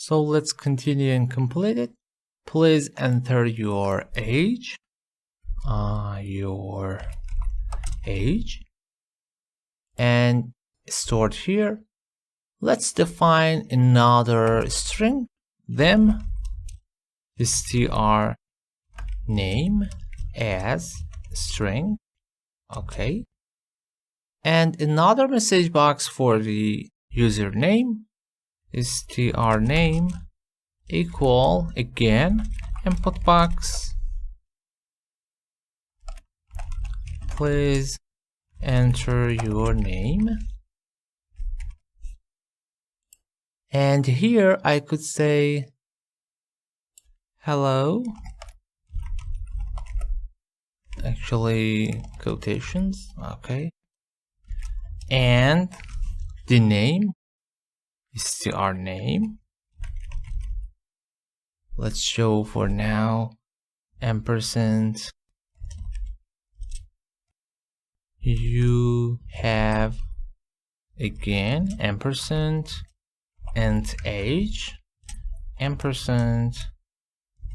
So let's continue and complete it. Please enter your age. And stored here. Let's define another string, them, str name as string. Okay. And another message box for the username, str name equal again input box. Please enter your name. And here I could say hello. Actually, quotations. Okay. And the name str name. Let's show for now ampersand. You have again ampersand and age ampersand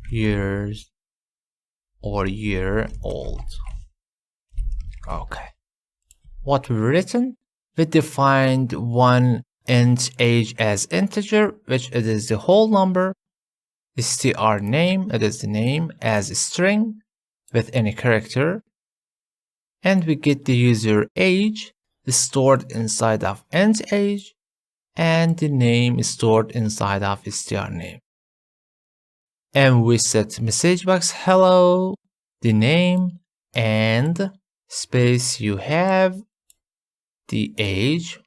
years or year old. Okay. What we've written, we defined one int age as integer, which it is the whole number. Str name, it is the name as a string with any character. And we get the user age stored inside of int age, and the name is stored inside of str name. And we set message box hello, the name, and space you have the age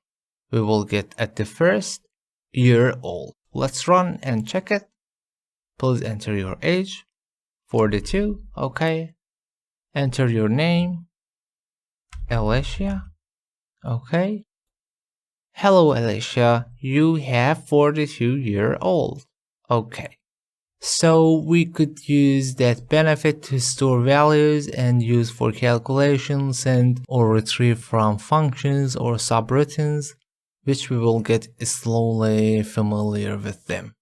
we will get at the first year old. Let's run and check it. Please enter your age 42. Okay. Enter your name Alicia. Okay. Hello Alicia, you have 42-year-old. Okay. So we could use that benefit to store values and use for calculations and or retrieve from functions or subroutines, which we will get slowly familiar with them.